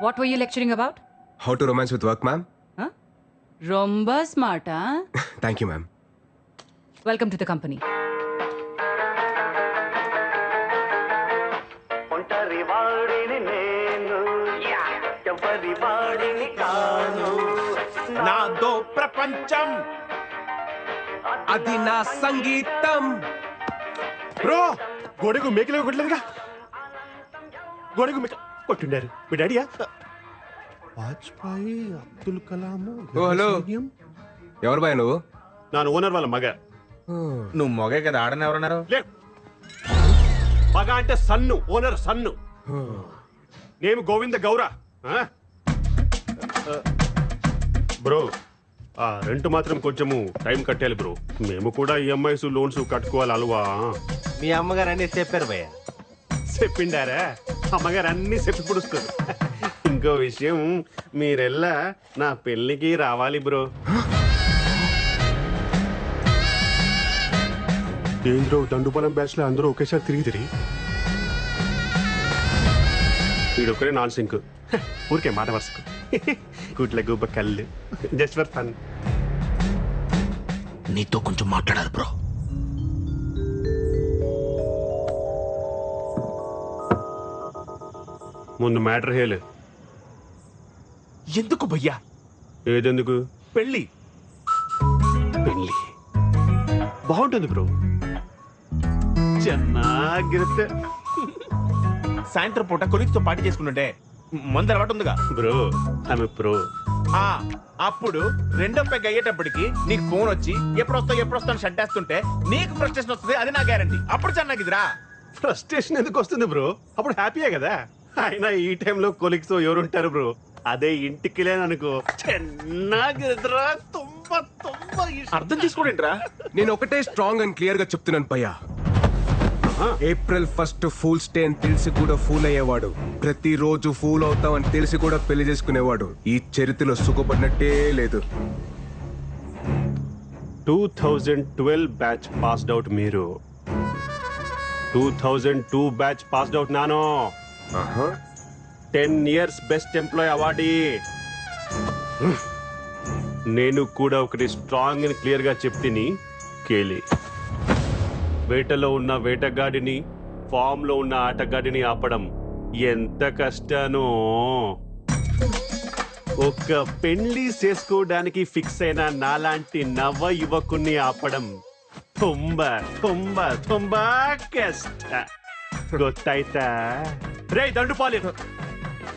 What were you lecturing about? How to romance with work, ma'am? Huh? Romba smart, huh? Thank you, ma'am. Welcome to the company. నాదో ప్రపంచం అది నా సంగీతం. Bro గోడకు మేకలు కొట్టలేదుగా. గోడకు మేక కొట్టుండారు మీ డాడీయా? వాజ్పేయి, అబ్దుల్ కలాం. ఓ హలో, ఎవరు బాయ్ నువ్వు? నాను ఓనర్ వాళ్ళ మగ. నువ్వు మొగే కదా, ఆడని ఎవరన్నారు? లే మగ అంటే సన్ను, ఓనర్ సన్ను. నేను గోవింద గౌర. బ్రో ఆ రెంట్ మాత్రం కొంచెము టైం కట్టాలి బ్రో. మేము కూడా ఈఎంఐస్ లోన్స్ కట్టుకోవాలి అలవా. మీ అమ్మగారు అన్ని చెప్పారు భయ్య. చెప్పిండారా? అమ్మగారు అన్ని చెప్పి పుడుస్తారు. ఇంకో విషయం, మీరెల్లా నా పెళ్ళికి రావాలి బ్రో. ఏంద్రో దండుపాలెం బ్యాచ్ లో అందరూ ఒకేసారి తిరిగి వీడొక్కడే నాన్ సింక్. ఊరికే మాట వరుసకు కూట్ల గూప కళ్ళు జస్ట్ ఫర్ ఫన్. నీతో కొంచెం మాట్లాడాలి బ్రో. ముందు మ్యాటర్ హేలు. ఎందుకు భయ్యా? ఏదెందుకు? పెళ్ళి పెళ్ళి బాగుంటుంది బ్రో, ಚೆನ್ನಾಗಿರುತ್ತೆ. సాయంత్రం పూట కొలిక్స్ తో పార్టీ చేసుకుంటుంటే మందు అలవాటు ఉందిగా బ్రో. ఆమె ప్రో. అప్పుడు రెండో పెగ్ అయ్యేటప్పటికి నీకు ఫోన్ వచ్చి ఎప్పుడు వస్తావు షట్ వేస్తుంటే నీకు ఫ్రస్ట్రేషన్ వస్తుంది. అది నా గ్యారంటీ. అప్పుడు చెన్నాగిదిరా. ఫ్రస్ట్రేషన్ ఎందుకు వస్తుంది బ్రో? అప్పుడు హ్యాపీయే కదా. అయినా ఈ టైంలో కొలిక్స్ ఎవరుంటారు బ్రో? అదే ఇంటికి లేననుకో ಚೆನ್ನಾಗಿದ್ರಾ. అర్థం చేసుకోండిరా. నేను ఒకటే స్ట్రాంగ్ అండ్ క్లియర్ గా చెప్తున్నాను పయ్యా. ఏప్రిల్ 1 ఫూల్స్ డే అని తెలిసి కూడా ఫూల్ అయ్యేవాడు, ప్రతిరోజు ఫూల్ అవుతాం అని తెలిసి కూడా పెళ్లి చేసుకునేవాడు ఈ చరిత్రలో సుఖపడినట్టే లేదు. 2012 బ్యాచ్ పాస్డ్ అవుట్ మీరు. 2002 బ్యాచ్ పాస్డ్ అవుట్ నాను. 10 years బెస్ట్ ఎంప్లాయ్ అవార్డీ. నేను కూడా ఒకటి స్ట్రాంగ్ అండ్ క్లియర్ గా చెప్తిని కేలి. వేటలో ఉన్న వేటగాడిని, ఫామ్ లో ఉన్న ఆటగాడిని ఆపడం ఎంత కష్టానో. ఒక పెళ్లి చేసుకోవడానికి ఫిక్స్ అయిన నాలాంటి నవ యువకుని ఆపడం ತುಂಬಾ ತುಂಬಾ ತುಂಬಾ ಕಷ್ಟ. ಗೊತ್ತಾಯ್ತಾ? ರೇ ದಂಡುಪಾಲಿ,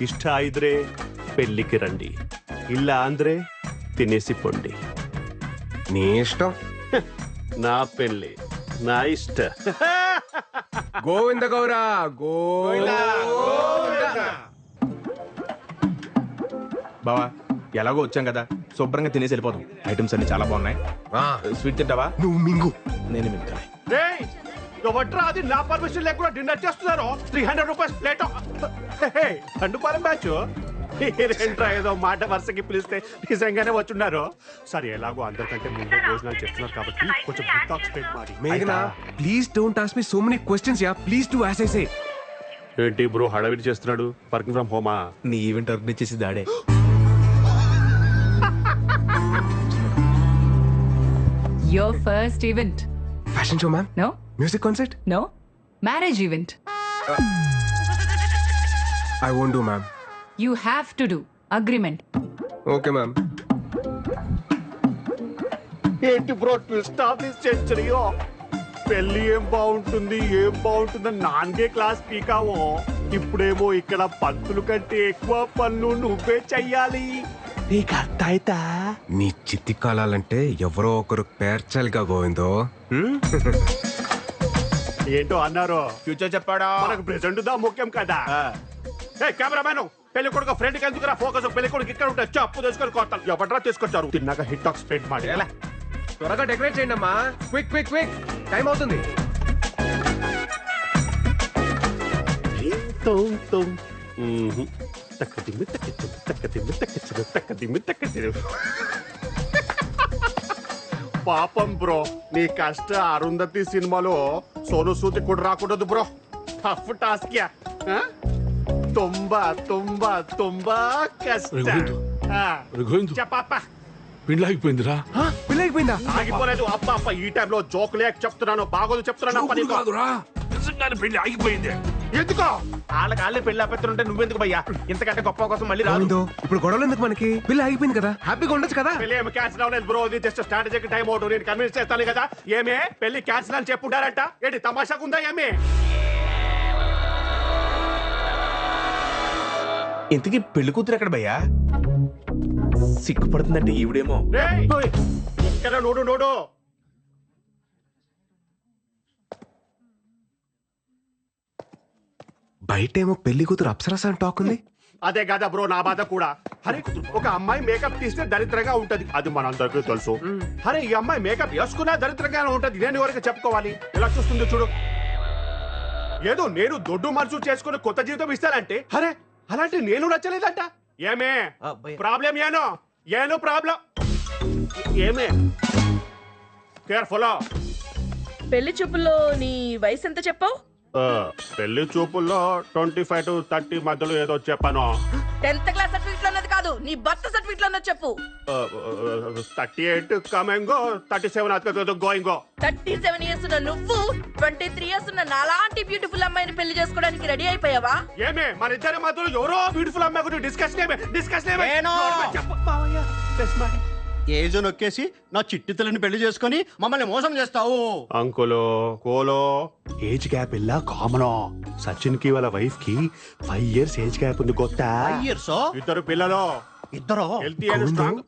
ಇಷ್ಟ ಇದ್ರೆ పెళ్లికి రండి, ಇಲ್ಲ ಅಂದ್ರೆ తినేసి పొండి. నీ ఇష్టం. నా పెళ్లి నా ఇష్ట. గోవింద గౌరా గోవింద. బావా ఎలాగో వచ్చాం కదా, శుభ్రంగా తినేసి వెళ్ళిపోతాం. ఐటమ్స్ అన్ని చాలా బాగున్నాయి. స్వీట్ తింటావా? నువ్వు మింగు. నేను మింగాలి. వట్రా, అది నా పర్మిషన్ లేకుండా డిన్నర్ చేస్తున్నారు. 300 రూపీస్ ప్లేట్. దండుపాలెం బ్యాచ్ ఏంట్రా ఏదో మాట వరుసకి పిలిస్తే నిజంగానే వచ్చున్నారు. సరే ఎలాగో అందరికంటే ముందే భోజనాలు చెప్తున్నారు కాబట్టి కొంచెం డిటాక్స్ ప్లేట్ మారి. మేఘనా, please don't ask me so many questions యా. Please do as I say. ఏంటి బ్రో హడావిడి చేస్తున్నాడు? వర్కింగ్ ఫ్రమ్ హోమా? నీ ఈవెంట్ ఆర్గనైజ్ చేసి దాడే. Your first event. Fashion show ma'am. No? Music concert. No? Marriage event. I won't do ma'am. You have to do. Agreement. Okay ma'am. ఏంటి bro twist of this century? పెళ్లి ఏం బాగుంటుందని నాన్గే class పీకావో. ఇప్పుడేమో ఇక్కడ పంతులు కంటే ఎక్కువ పనులు నువ్వే చెయ్యాలి. నీకు అర్థమైతా? నీ చిత్తి కాలాలంటే ఎవరో ఒకరు పేర్చాలిగా గోవిందో. ఏంటో అన్నారు. ఫ్యూచర్ చెప్పాడా? మనకు ప్రెసెంట్ దా ముఖ్యం కదా. కెమెరామ్యాన్, పెళ్లి కొడుకు ఫ్రెండ్ కి ఎందుకు ఫోకస్? పెళ్లి కొడుకు ఇక్కడ ఉంటే అప్పు తీసుకొని కొట్టాలి. ఎవడరా తీసుకొచ్చారు? తిన్నాక హిట్ టాక్ స్ప్రెడ్ ಮಾಡಿ. త్వరగా డెకరేట్ చేయండి అమ్మా. క్విక్ క్విక్ క్విక్, టైం అవుతుంది. పాపం బ్రో, నీ కష్ట అరుంధతి సినిమాలో సోను సూది కూడా రాకూడదు బ్రో. Tough task. ತುಂಬಾ ತುಂಬಾ ತುಂಬಾ ಕಷ್ಟ రఘువేంద్రు ఆ, రఘువేంద్రు చెప్పప్ప పిండ్లాగిపోయిందిరా పెళ్ళి అయిపోయిందా? ఆగిపోలేదు అప్ప అప్ప ఈ టైంలో జోక్ లేక చెప్తున్నాను బాగోదు చెప్తున్నాను అప్ప నీకు. కాదురా నిజంగానే పెళ్లి ఆగిపోయింది. ఎందుకో వాళ్ళకి పెళ్లి ఆపేస్తుంటే నువ్వెందుకు భయ్యా ఇంతకంటే గొప్ప కోసం మళ్ళీ రాదు. గోవిందో, ఇప్పుడు గొడవలు ఎందుకు మనకి? పెళ్ళి అయిపోయింది కదా, హ్యాపీగా ఉండొచ్చు కదా. పెళ్లి ఏమి క్యాన్సిల్ అవ్వలేదు బ్రో, ఇది జస్ట్ స్ట్రాటజిక్ టైం అవుట్. నేను కన్విన్స్ చేస్తాను కదా. ఏమే పెళ్లి క్యాన్సిల్ అని చెప్పుంటారంట, ఏంటి తమాషాగా ఉందా ఏమే? ఇంతకీ పెళ్లి కూతురు ఎక్కడ భయ్యా? సిగ్గుపడుతుందంటే ఈవిడేమో. రేయ్, ఇక్కడ నోడు నోడు. బయటేమో పెళ్లి కూతురు అప్సరస అని టాక్ ఉంది. అదే కదా బ్రో నా బాధ కూడా. అరే ఒక అమ్మాయి మేకప్ తీస్తే దరిద్రంగా ఉంటది, అది మనందరికీ తెలుసు. అరే ఈ అమ్మాయి మేకప్ వేసుకున్నా దరిద్రంగానే ఉంటది, నేను ఎవరికి చెప్పుకోవాలి? ఇలా చూస్తుంది చూడు. ఏదో నేను దొడ్డు మనసు చేసుకుని కొత్త జీవితం ఇస్తానంటే, అరే అలాంటి నేను నచ్చలేదంట. ఏమే ప్రాబ్లం? ఏనో ప్రాబ్లం ఏమే? కేర్ఫుల్. పెళ్లి చూపుల్లో నీ వయసు ఎంత చెప్పావు? పెళ్లి చూపుల్లో 25 to 30 మధ్యలో ఏదో చెప్పాను. 10th క్లాస్ సర్టిఫికెట్ లో ఉన్నది కాదు, నీ బర్త్ సర్టిఫికెట్ లో ఉన్నది చెప్పు. 38 కమింగో, 37 గోయింగో. 37 ఇయర్స్ ఉన్న నువ్వు 23 ఇయర్స్ ఉన్న నాలాంటి బ్యూటిఫుల్ అమ్మాయిని పెళ్లి చేసుకోవడానికి రెడీ అయిపోయావా? ఏమే మన ఇద్దరి మధ్యలో ఎవరో బ్యూటిఫుల్ అమ్మాయి గురించి డిస్కషన్ ఏజో నొక్కేసి నా చిట్టి తల్లిని పెళ్లి చేసుకొని మమ్మల్ని మోసం చేస్తావు. అంకులో కోలో ఏజ్ గ్యాప్ ఇలా కామన్. సచిన్ కి వాళ్ళ వైఫ్ కి 5 years ఏజ్ గ్యాప్ ఉంది గొత్తా. ఇయర్స్ ఇద్దరు పిల్లలు, ఇద్దరు హెల్తీ అండ్ గోవిందో, స్ట్రాంగ్.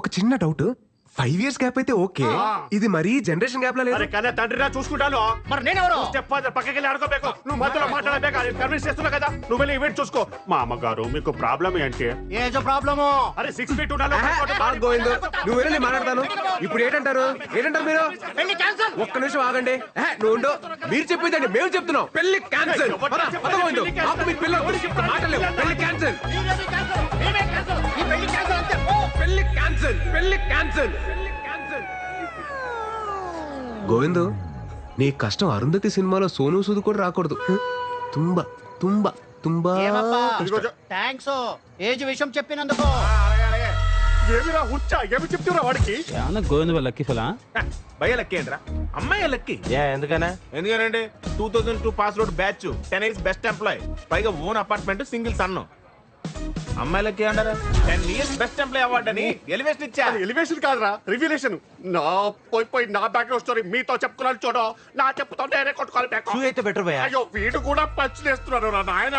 ఒక చిన్న డౌట్. 5 years గ్యాప్ అయితే ఓకే, ఇది మరీ జనరేషన్ గ్యాప్ లా లేదు. అరే కన్నా తండ్రిరా చూసుకుంటాను. మరి నేనెవరు? స్టెప్ ఫాదర్ పక్కకి వెళ్ళి ఆడుకోಬೇಕು. నువ్వు మధ్యలో మాట్లాడబేక, కన్విన్స్ చేస్తున్నా కదా. నువ్వు వెళ్ళి ఈవెంట్ చూసుకో. మా అమ్మగారు మీకు ప్రాబ్లం ఏంటి? ఏజో ప్రాబ్లము. అరే 6 feet ఉండాలి. గోవిందో, నువ్వు వెళ్ళి మాట్లాడతాను. ఇప్పుడు ఏంటంటారు మీరు? పెళ్లి క్యాన్సల్. ఒక్క నిమిషం ఆగండి. నువ్వు ఉండు. మీరు చెప్పిందండి మేము చెప్తున్నాం. పెళ్లి క్యాన్సిల్. పెళ్లి క్యాన్సిల్. ఈ పెళ్లి క్యాన్సల్ అంతే. పెళ్లి క్యాన్సిల్. పెళ్లి క్యాన్సిల్. గోవిందు, నీ కష్టం అరుంధతి సినిమాలో సోను సూద్ కూడా రాకూడదు. తుంబా తుంబా తుంబా. థ్యాంక్స్ ఏజ్ విషయం చెప్పినందుకు. ఏమిరా హుచ్చా, ఏమి చెప్తున్నా వాడికి? గోవింద లక్కీ ఫలా భయ్య లక్కీ ఏంట్రా? అమ్మాయి లక్కీ. ఎందుకనండి 2002 pass out batch, 10 years best employee, పైగా ఓన్ అపార్ట్మెంట్, సింగిల్ సన్ను. అమ్మాయి లక్కీ అంటారా? 10 years బెస్ట్ ఎంప్లాయ్ అవార్డు అని ఎలివేషన్ ఇచ్చా. ఎలివేషన్ కాదురా, రివిలేషన్. నా పోయి నా బ్యాక్గ్రౌండ్ స్టోరీ మీతో చెప్పుకున్నాను చూడు. నా చెప్పుతో నేనే కొట్టుకోవాలి బ్యాక్. అయితే బెటర్ భయ్యా. అయ్యో వీడు కూడా పంచులేస్తున్నాడు రా నాయన.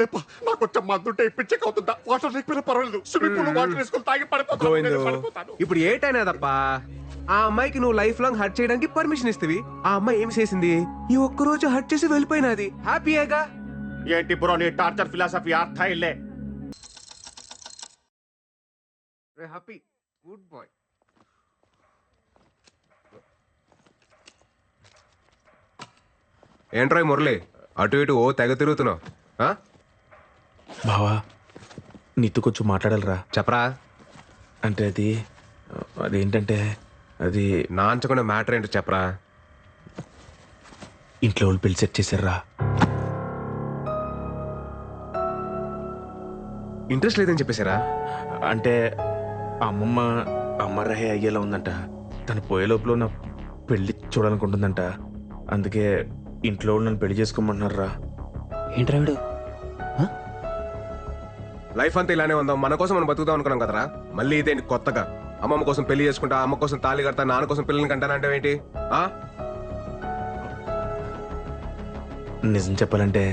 లేప నాకు కొంచెం మందుంటే పిచ్చిక్ అవుతుందా? వాటర్ లేకపోయినా పర్వాలేదు, స్విమ్మింగ్ పూల్ వాటర్ వేసుకుని తాగి గోవిందు, పడిపోతాను. ఇప్పుడు ఏటైనా తప్ప ఆ అమ్మాయికి నువ్వు లైఫ్ లాంగ్ హర్ట్ చేయడానికి పర్మిషన్ ఇస్తవి. ఆ అమ్మాయి ఏం చేసింది? ఈ ఒక్క రోజు హర్ట్ చేసి వెళ్ళిపోయినది. హ్యాపీయేగా? ఏంటి బ్రో నీ టార్చర్ ఫిలాసఫీ? అర్థం ఇల్లే. Happy good boy. ఏంట్రాయ్ మురళి, అటు ఇటు ఓ తెగ తిరుగుతున్నావు? బావా నీతో కొంచెం మాట్లాడాలరా. చెప్పరా. అంటే అదేంటంటే అది నా అంచకుండా మ్యాటర్ ఏంటో చెప్పరా. ఇంట్లో వాళ్ళు పెళ్లి సెట్ చేశారా. ఇంట్రెస్ట్ లేదని చెప్పేశారా? అంటే అమ్మమ్మ అమ్మరహే అయ్యేలా ఉందంట. తను పోయే లోపల నా పెళ్లి చూడాలనుకుంటుందంట. అందుకే ఇంట్లో వాళ్ళు నన్ను పెళ్లి చేసుకోమంటున్నారా. ఏంట్రా వీడు? లైఫ్ అంతా ఇలానే ఉందాం, మన కోసం మనం బతుకుదాం అనుకున్నాం కదరా. మళ్ళీ ఇదేంటి కొత్తగా? అమ్మమ్మ కోసం పెళ్లి చేసుకుంటా, అమ్మ కోసం తాళి కడతా, నాన్న కోసం పిల్లల్ని కంటానంటే ఏంటి? నిజం చెప్పాలంటే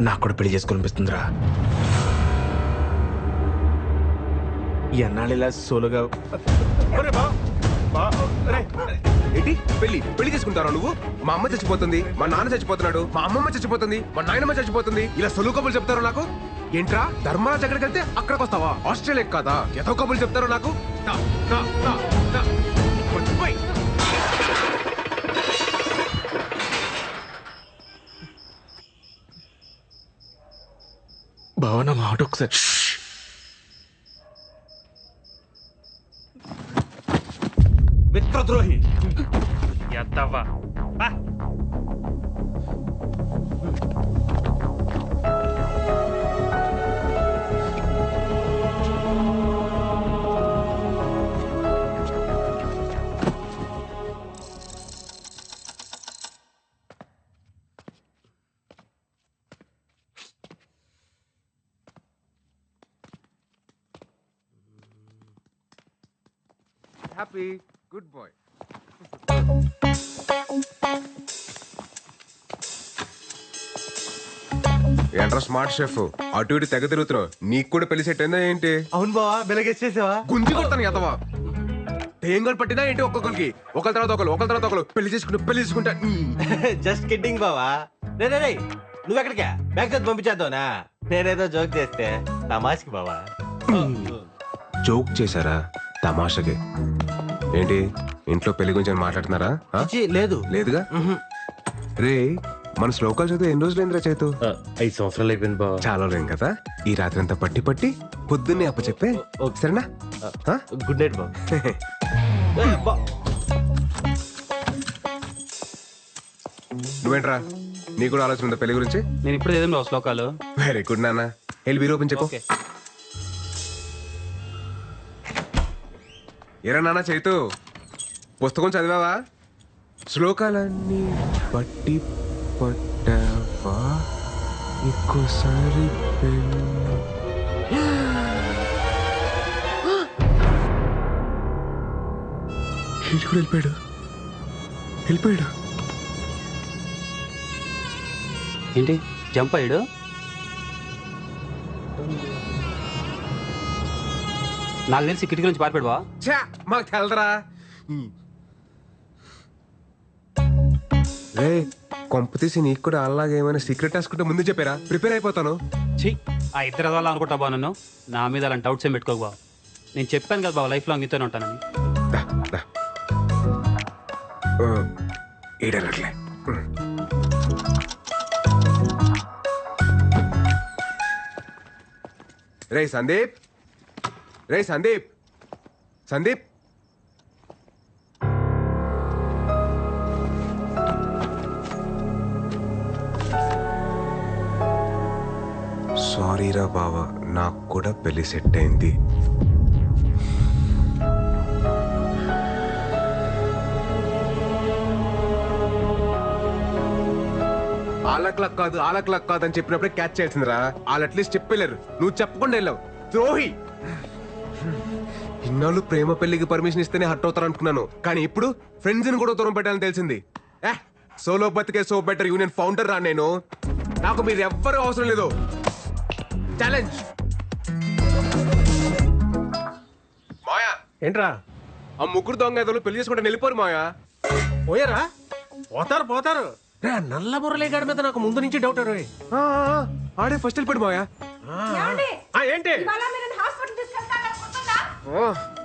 నాకు కూడా పెళ్లి చేసుకోవాలనిపిస్తుందిరా. ఎన్నాళ్ళు ఇలా సోలోగా. ఏంటి పెళ్లి చేసుకుంటారా నువ్వు? మా అమ్మ చచ్చిపోతుంది, మా నాన్న చచ్చిపోతున్నాడు, మా అమ్మమ్మ చచ్చిపోతుంది, మా నాయనమ్మ చచ్చిపోతుంది, ఇలా సొలు కబులు చెప్తారు నాకు. ఏంట్రా ధర్మరాజ్ ఎక్కడికి వెళ్తే అక్కడికి వస్తావా? ఆస్ట్రేలియా కాదా? ఏదో కబులు చెప్తారు నాకు. భావన మాట ఒకసారి. మిత్రద్రోహి. Happy good boy. ఏంట్రా స్మార్ట్ షెఫ్, అటు ఇటు తెగ తిరుగుతున్నావు. నీకు కూడా పెళ్లి సెట్ అయిందా ఏంటి? అవును బావా వెలగేసేసావా? గుంజి కొడతాను ఎదవా. తేంగలు పట్టినా ఏంటి ఒకరికి ఒకరి తర్వాత ఒకరు పెళ్లి చేసుకుంటా. జస్ట్ కిడ్డింగ్ బావా. రే నువ్వు ఎక్కడికా? బ్యాగ్ చదివి పంపించేద్దావునా? నేనేదో జోక్ చేస్తే తమాష్కి బావా. జోక్ చేశారా తమాషకి? ఏంటి ఇంట్లో పెళ్లి గురించి మాట్లాడుతున్నారా? లేదు లేదుగా. రే మన శ్లోకాలు చదివి ఎన్ని రోజులు ఏంద్రా చేతు? 5 సంవత్సరాలు అయిపోయింది బావా. చాలా లేం కదా. ఈ రాత్రి అంతా పట్టి పొద్దున్నే అప్ప చెప్పే సరేనా? గుడ్ నైట్ బావా. నువ్వేంట్రా, నీకు కూడా ఆలోచన ఉందా పెళ్లి గురించి? నేను ఇప్పుడు చదివాను బావ శ్లోకాలు. వెరీ గుడ్ నాన్న. వెళ్ళి బీరో ఓపెన్ చెప్పు. ఓకే. ఏరా నాన్న చైతు, పుస్తకం చదివావా? శ్లోకాలన్నీ పట్టి పట్టావా? ఇంకోసారి వెళ్ళిపోయాడు. ఏంటి జంప్ అయ్యాడు? నాకు తెలిసి కిటికీ నుంచి పారిపోయాడు బావ. ఛా, మాకు తెలదరా. రే కొంప తీసి నీకు కూడా అలాగే ఏమైనా సీక్రెట్ టాస్క్ ముందు చెప్పారా? ప్రిపేర్ అయిపోతాను. ఛీ, ఆ ఇద్దరు అదవాళ్ళు అనుకుంటా బావ. నన్ను నా మీద అలాంటి డౌట్స్ ఏం పెట్టుకోకు బావ. నేను చెప్పాను కదా బావ, లైఫ్ లాంగ్ నీతోనే ఉంటానని. ఏడనట్లే. రే సందీప్, సందీప్ సారీరా బావా, నాకు కూడా పెళ్లి సెట్ అయింది. ఆలక్లక్ కాదు అని చెప్పినప్పుడే క్యాచ్ చేయాల్సిందిరా. వాళ్ళు అట్లీస్ట్ చెప్పలేరు, నువ్వు చెప్పకుండా వెళ్ళావు. ద్రోహి. ఇన్నాళ్ళు ప్రేమ పెళ్లికి పర్మిషన్ ఇస్తేనే హర్ట్ అవుతారు అనుకున్నాను, కానీ ఇప్పుడు ఫ్రెండ్స్ ని కూడా దూరం పెట్టాలని తెలిసింది. సోలో బతికే సో బెటర్ యూనియన్ ఫౌండర్ రా నేను. నాకు మీరు ఎవ్వరూ అవసరం లేదు. ఛాలెంజ్. మాయా ఏంట్రా ఆ ముగ్గురు దొంగ ఏదో పెళ్లి చేసుకుంటే వెళ్ళిపోరు మాయా. పోయారా? పోతారు. నల్ల మురళీగాడి మీద నాకు ముందు నుంచి డౌట్. ఆడే ఫస్ట్ వెళ్ళిపోయాడు మాయా. ఏంటి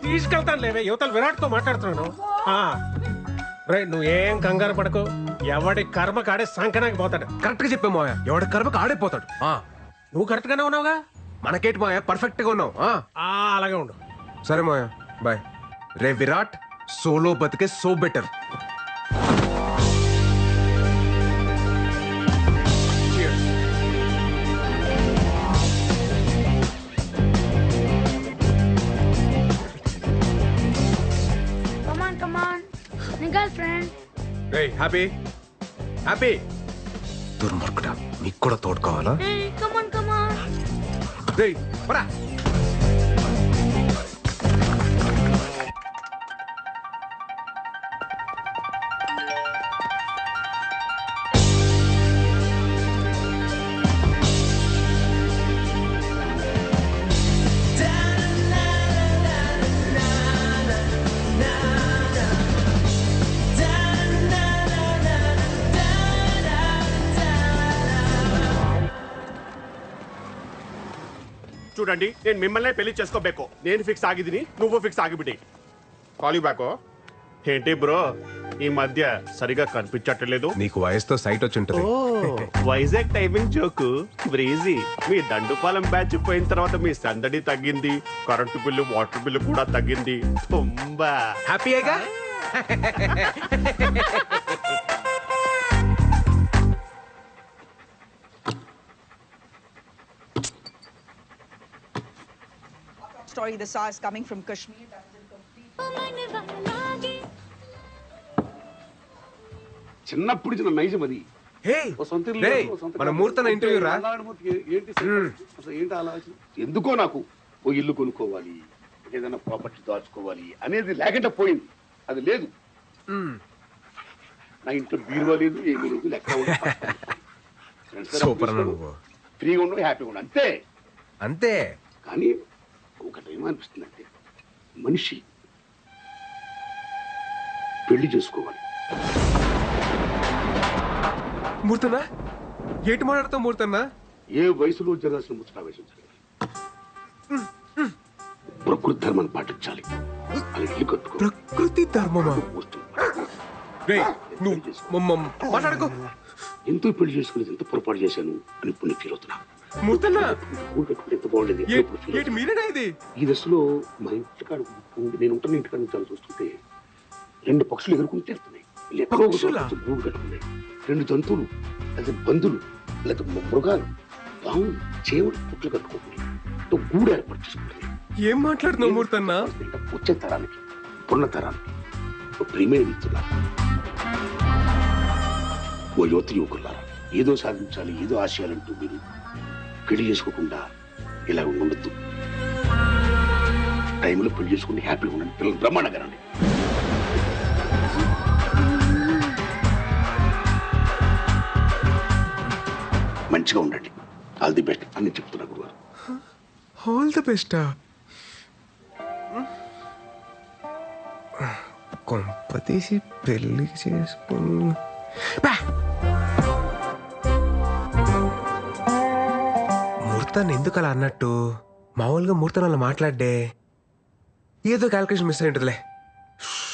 తీసుకెళ్తాను లేవే, యువతలు విరాట్ తో మాట్లాడుతున్నాను. నువ్వేం కంగారు పడకు, ఎవడి కర్మ కాడే సంకనాకి పోతాడు. కరెక్ట్ గా చెప్పే మాయా, ఎవడి కర్మకు ఆడైపోతాడు. నువ్వు కరెక్ట్ గానే ఉన్నావుగా. మనకేంటి మాయా, పర్ఫెక్ట్ గా ఉన్నావు. అలాగే ఉండు. సరే మాయా, బాయ్. రే విరాట్, సోలో బతికే సో బెటర్. హ్యాపీ దుర్మార్గుడా, నీకు కూడా తోడు కావాలా? రేయ్ పరా. చూడండి, నేను మిమ్మల్ని పెళ్లి చేసుకోబేకో. నేను ఫిక్స్ ಆಗಿದ್ದೀನಿ, నువ్వు ఫిక్స్ ಆಗಿಬಿಡಿ. Call you back. ఏంటి బ్రో ఈ మధ్య సరిగా కనిపించట్లేదు? నీకు వయసుతో సైట్ వచ్చి ఉంటుంది. Vizag timing joke breezy. మీ దండుపాలెం బ్యాచ్ పోయిన తర్వాత మీ సందడి తగ్గింది, కరెంటు బిల్లు వాటర్ బిల్లు కూడా తగ్గింది. తుంబా హ్యాపీగా. Story the saw is coming from Kashmir. చిన్నప్పుడు చిన్న నైజం అది. మన ముహూర్తం ఇంటర్వ్యూ రా. ఏంటి అసలు ఏంటి ఆలోచన? ఎందుకో నాకు ఓ ఇల్లు కొనుక్కోవాలి, ఏదైనా ప్రాపర్టీ దాచుకోవాలి అనేది లేకుండా పోయింది. అది లేదు. నా ఇంట్లో బీరువా లేదు, ఏమీ లేదు, లెక్క సూపర్ అన్న నువ్వు. ఫ్రీగా ఉండవు, హ్యాపీగా ఉండవు, అంతే. అంతే. కానీ ఒకటి ఏమనిపిస్తుంది అంటే మనిషి పెళ్లి చేసుకోవాలి. మూర్తన్నా ఏటి మాట్లాడతావు మూర్తన్నా? ఏ వయసులో జరగాల్సిన ముచ్చట వయసు జరగాలి. ప్రకృతి ధర్మాన్ని పాటించాలి. అది ఇల్లు కట్టుకో. ప్రకృతి ధర్మమా? మాట్లాడుకో. ఎంతో పెళ్లి చేసుకునేది ఎంత పొరపాటు చేశాను అని ఇప్పుడు నేను ఫీల్ అవుతున్నా. మూర్తన్నా ఊరు కట్టుకుంటే ఎంత బాగుండేది. మీరేనా ఇది? ఈ దశలో మా ఇంటికాడ నేను ఉంటాను, ఇంటికాడ నుంచి చూస్తుంటే 2 పక్షులు ఎగురుకుని తీరుతున్నాయి. ఎక్కడో గూడు కట్టుకున్నాయి. 2 జంతువులు లేదా బంధువులు లేదా మృగాలు పావులు చేవులు పుట్లు కట్టుకుంటున్నాయి. గూడు ఏర్పాటు చేసుకుంటున్నాయి. ఏం మాట్లాడుతున్నావు మూర్తన్నా? వచ్చే తరానికి, పున్న తరానికి ప్రియమైన మిత్రులారా, ఓ యువతి యువకులారా, ఏదో సాధించాలి, ఏదో ఆశయాలంటూ మీరు పెళ్లి చేసుకోకుండా ఇలా ఉండొద్దు. టైంలో పెళ్లి చేసుకుని హ్యాపీగా ఉండండి. పిల్లలు బ్రహ్మాండంగా రండి. మంచిగా ఉండండి. ఆల్ ది బెస్ట్ అని చెప్తున్నా గురుగారు. ఆల్ ది బెస్టా? కొంపతీసి పెళ్లి చేసుకుని మూర్తాన్ని ఎందుకు అలా అన్నట్టు? మామూలుగా మూర్తన్ అలా మాట్లాడే ఏదో క్యాల్కులేషన్ మిస్ అయి ఉంటుందిలే.